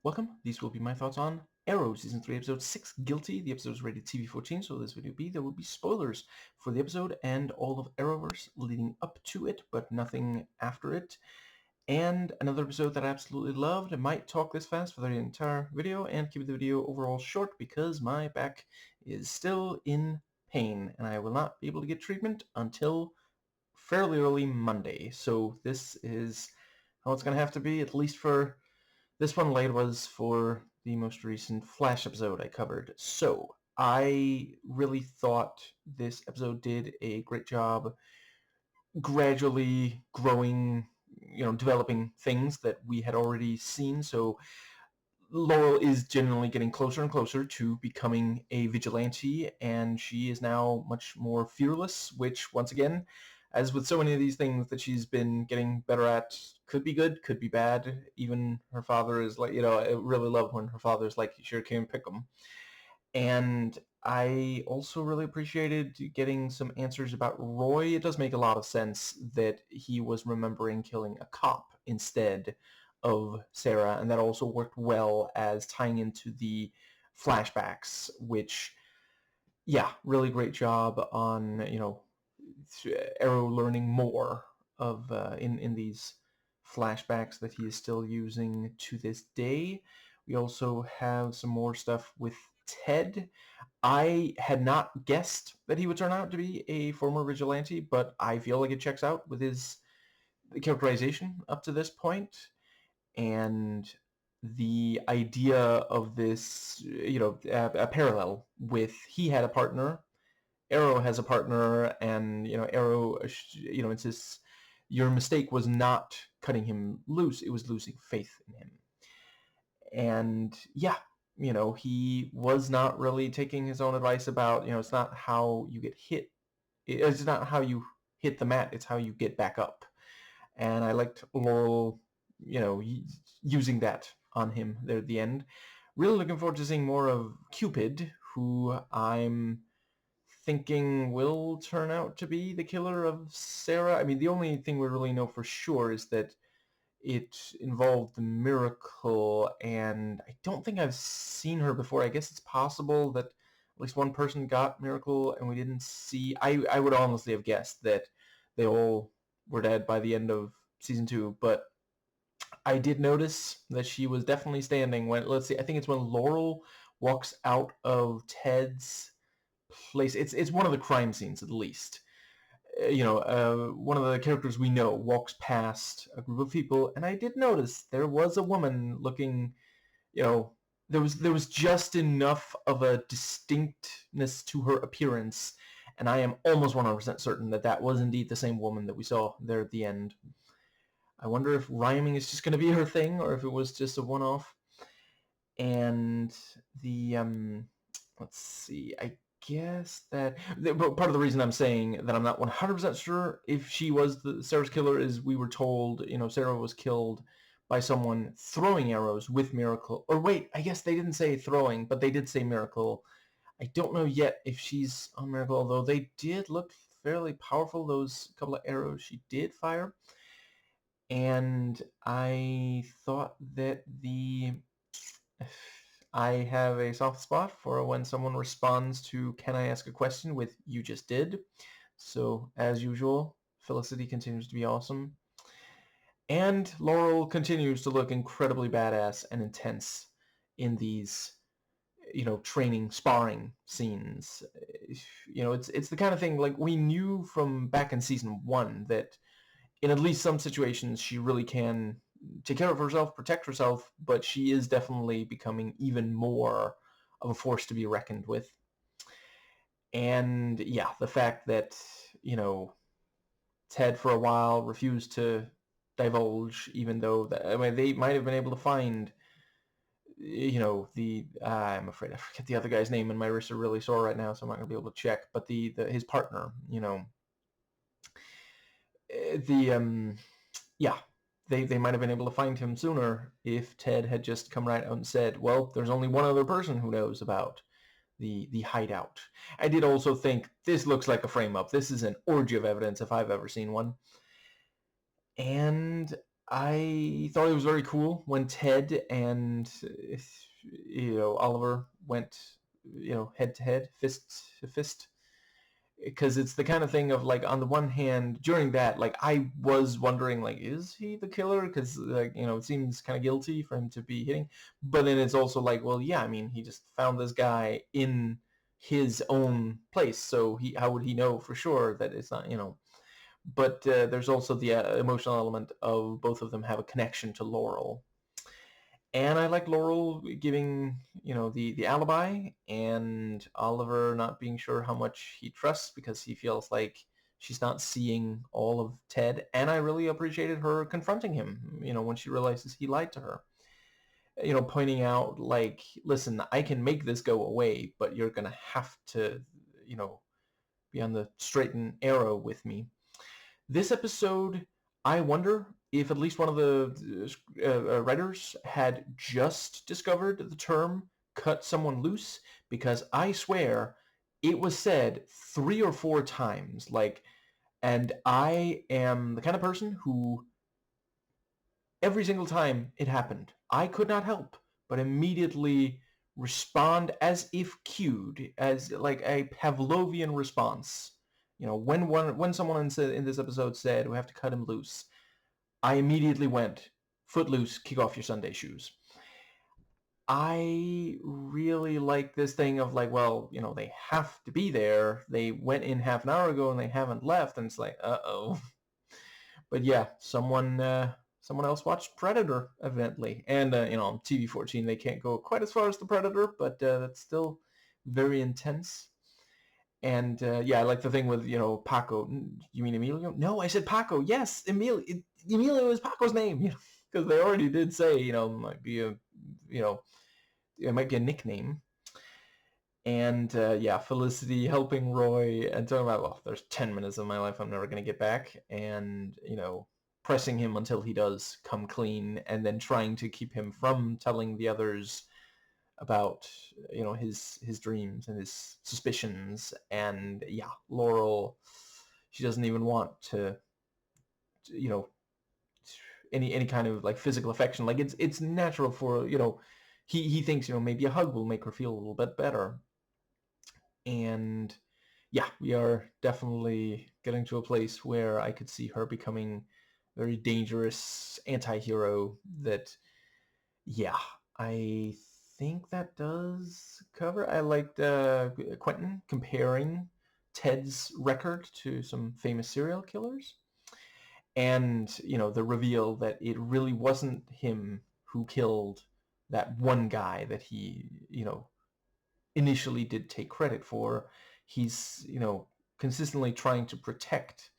Welcome. These will be my thoughts on Arrow, Season 3, Episode 6, Guilty. The episode is rated TV-14, so this video there will be spoilers for the episode and all of Arrowverse leading up to it, but nothing after it. And another episode that I absolutely loved. I might talk this fast for the entire video and keep the video overall short because my back is still in pain, and I will not be able to get treatment until fairly early Monday. So this is how it's going to have to be, at least for this one. Late was for the most recent Flash episode I covered. So I really thought this episode did a great job gradually growing, developing things that we had already seen. So Laurel is generally getting closer and closer to becoming a vigilante, and she is now much more fearless, which, once again, as with so many of these things that she's been getting better at, could be good, could be bad. Even her father is like, I really love when her father's like, you sure can pick 'em. And I also really appreciated getting some answers about Roy. It does make a lot of sense that he was remembering killing a cop instead of Sarah, and that also worked well as tying into the flashbacks, which, yeah, really great job on, Arrow learning more of in these flashbacks that he is still using to this day. We also have some more stuff with Ted. I had not guessed that he would turn out to be a former vigilante, but I feel like it checks out with his characterization up to this point. And the idea of this, a parallel with he had a partner, Arrow has a partner, and, Arrow, insists your mistake was not cutting him loose, it was losing faith in him. And yeah, he was not really taking his own advice about, it's not how you get hit, it's not how you hit the mat, it's how you get back up. And I liked Laurel, using that on him there at the end. Really looking forward to seeing more of Cupid, who I'm thinking will turn out to be the killer of Sarah. I mean, the only thing we really know for sure is that it involved the Miracle, and I don't think I've seen her before. I guess it's possible that at least one person got Miracle and we didn't see. I would honestly have guessed that they all were dead by the end of season 2, but I did notice that she was definitely standing when, let's see, I think it's when Laurel walks out of Ted's place. It's one of the crime scenes, at least. One of the characters we know walks past a group of people, and I did notice there was a woman looking, there was just enough of a distinctness to her appearance, and I am almost 100% certain that that was indeed the same woman that we saw there at the end. I wonder if rhyming is just going to be her thing, or if it was just a one-off. And the, let's see, I guess that part of the reason I'm saying that I'm not 100% sure if she was Sarah's killer is we were told, Sarah was killed by someone throwing arrows with Miracle. Or wait, I guess they didn't say throwing, but they did say Miracle. I don't know yet if she's on Miracle, although they did look fairly powerful, those couple of arrows she did fire. And I thought that I have a soft spot for when someone responds to "Can I ask a question?" with "You just did." So, as usual, Felicity continues to be awesome. And Laurel continues to look incredibly badass and intense in these, training, sparring scenes. It's the kind of thing, like, we knew from back in season 1 that in at least some situations she really can take care of herself, protect herself, but she is definitely becoming even more of a force to be reckoned with. And yeah, the fact that, Ted for a while refused to divulge, even though they might have been able to find, I'm afraid I forget the other guy's name, and my wrists are really sore right now, so I'm not going to be able to check, but his partner, yeah, they might have been able to find him sooner if Ted had just come right out and said, well, there's only one other person who knows about the hideout. I did also think this looks like a frame-up. This is an orgy of evidence if I've ever seen one. And I thought it was very cool when Ted and Oliver went head to head, fist to fist, because it's the kind of thing of like, on the one hand, during that, like, I was wondering, like, is he the killer? Because like, it seems kind of guilty for him to be hitting, but then it's also like, well, yeah, I mean, he just found this guy in his own place, so how would he know for sure that it's not, but there's also the emotional element of both of them have a connection to Laurel. And I like Laurel giving, the alibi, and Oliver not being sure how much he trusts because he feels like she's not seeing all of Ted. And I really appreciated her confronting him, when she realizes he lied to her. Pointing out, like, listen, I can make this go away, but you're going to have to, be on the straight and narrow with me. This episode, I wonder if at least one of the writers had just discovered the term cut someone loose, because I swear it was said 3 or 4 times. Like, and I am the kind of person who every single time it happened, I could not help but immediately respond as if cued, as like a Pavlovian response. When someone in this episode said we have to cut him loose, I immediately went, foot loose, kick off your Sunday shoes. I really like this thing of like, well, they have to be there. They went in half an hour ago and they haven't left, and it's like, uh-oh. But yeah, someone else watched Predator, evidently. And, on TV-14, they can't go quite as far as the Predator, but that's still very intense. And, yeah, I like the thing with, Paco. You mean Emilio? No, I said Paco. Yes, Emilio. Emilio is Paco's name, because they already did say, might be a, it might be a nickname. And, yeah, Felicity helping Roy and talking about, well, there's 10 minutes of my life I'm never going to get back. And, pressing him until he does come clean, and then trying to keep him from telling the others about, his dreams and his suspicions. And, yeah, Laurel, she doesn't even want to, any kind of like physical affection. Like, it's natural for, he thinks, maybe a hug will make her feel a little bit better. And yeah, we are definitely getting to a place where I could see her becoming a very dangerous anti-hero that, yeah, I think that does cover. I liked Quentin comparing Ted's record to some famous serial killers. And, the reveal that it really wasn't him who killed that one guy that he, initially did take credit for. He's, consistently trying to protect,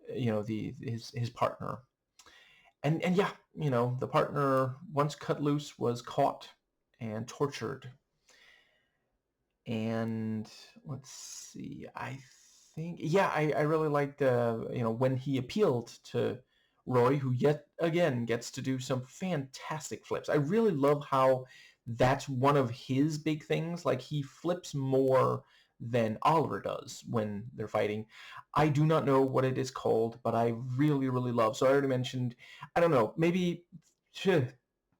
his partner. And yeah, the partner, once cut loose, was caught and tortured. And let's see, I think, yeah, I really liked, when he appealed to Roy, who yet again gets to do some fantastic flips. I really love how that's one of his big things. Like, he flips more than Oliver does when they're fighting. I do not know what it is called, but I really, really love. So I already mentioned, I don't know, maybe at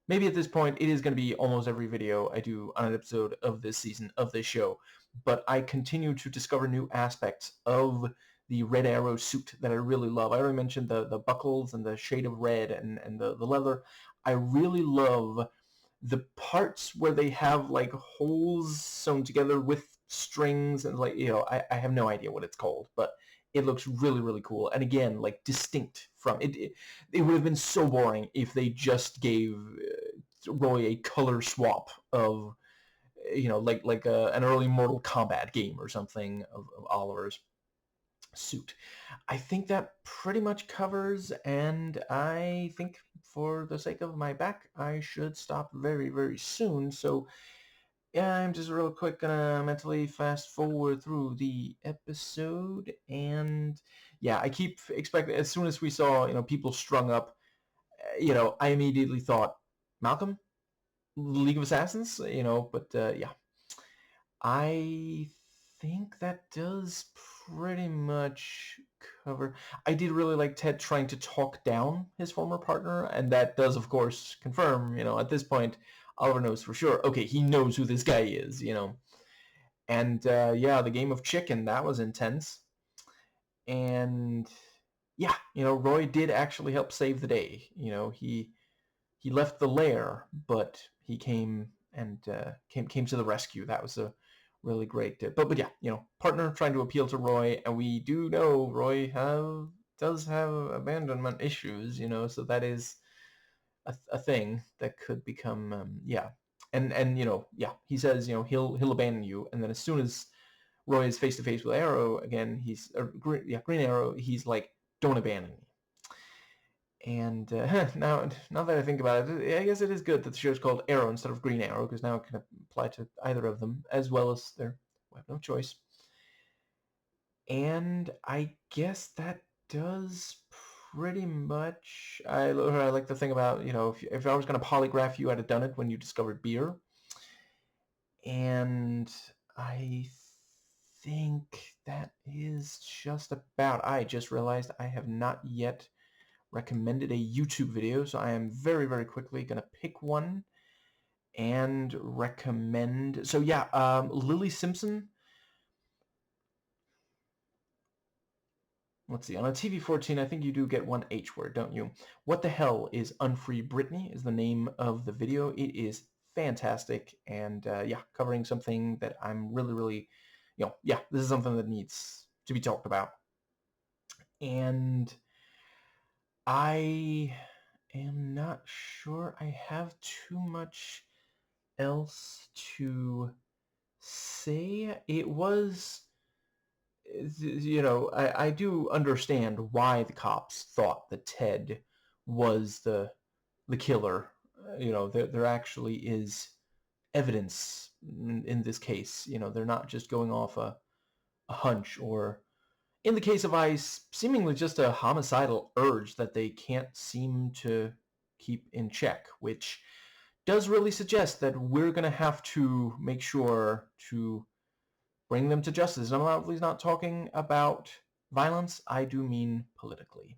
this point it is going to be almost every video I do on an episode of this season of this show, but I continue to discover new aspects of the Red Arrow suit that I really love. I already mentioned the buckles and the shade of red and the leather. I really love the parts where they have like holes sewn together with strings, and like, I have no idea what it's called, but it looks really, really cool. And again, like, distinct from it. It would have been so boring if they just gave Roy a color swap of, like an early Mortal Kombat game or something of Oliver's suit. I think that pretty much covers, and I think for the sake of my back, I should stop very, very soon. So yeah, I'm just real quick gonna mentally fast forward through the episode. And yeah, I keep expecting, as soon as we saw, people strung up, I immediately thought, Malcolm, League of Assassins, but yeah. I think that does pretty much cover. I did really like Ted trying to talk down his former partner, and that does, of course, confirm, at this point, Oliver knows for sure. Okay, he knows who this guy is. And yeah, the game of chicken, that was intense. And yeah, Roy did actually help save the day. He left the lair, but he came and came to the rescue. That was a really great. But yeah, partner trying to appeal to Roy, and we do know Roy does have abandonment issues. So that is a thing that could become yeah. And yeah, he says he'll abandon you, and then as soon as Roy is face to face with Arrow again, Green Arrow, he's like, don't abandon me. And now that I think about it, I guess it is good that the show's called Arrow instead of Green Arrow, because now it can apply to either of them, as well as their weapon of choice. And I guess that does pretty much. I like the thing about, if I was going to polygraph you, I'd have done it when you discovered beer. And I think that is just about. I just realized I have not yet recommended a YouTube video, so I am very, very quickly going to pick one and recommend. So yeah, Lily Simpson. Let's see, on a TV14, I think you do get one H word, don't you? What the Hell is Unfree Britney is the name of the video. It is fantastic, and yeah, covering something that I'm really, really, yeah, this is something that needs to be talked about. And I am not sure I have too much else to say. It was, I do understand why the cops thought that Ted was the killer. There actually is evidence in this case. They're not just going off a hunch, or in the case of Ice, seemingly just a homicidal urge that they can't seem to keep in check, which does really suggest that we're going to have to make sure to bring them to justice. And I'm obviously not talking about violence. I do mean politically.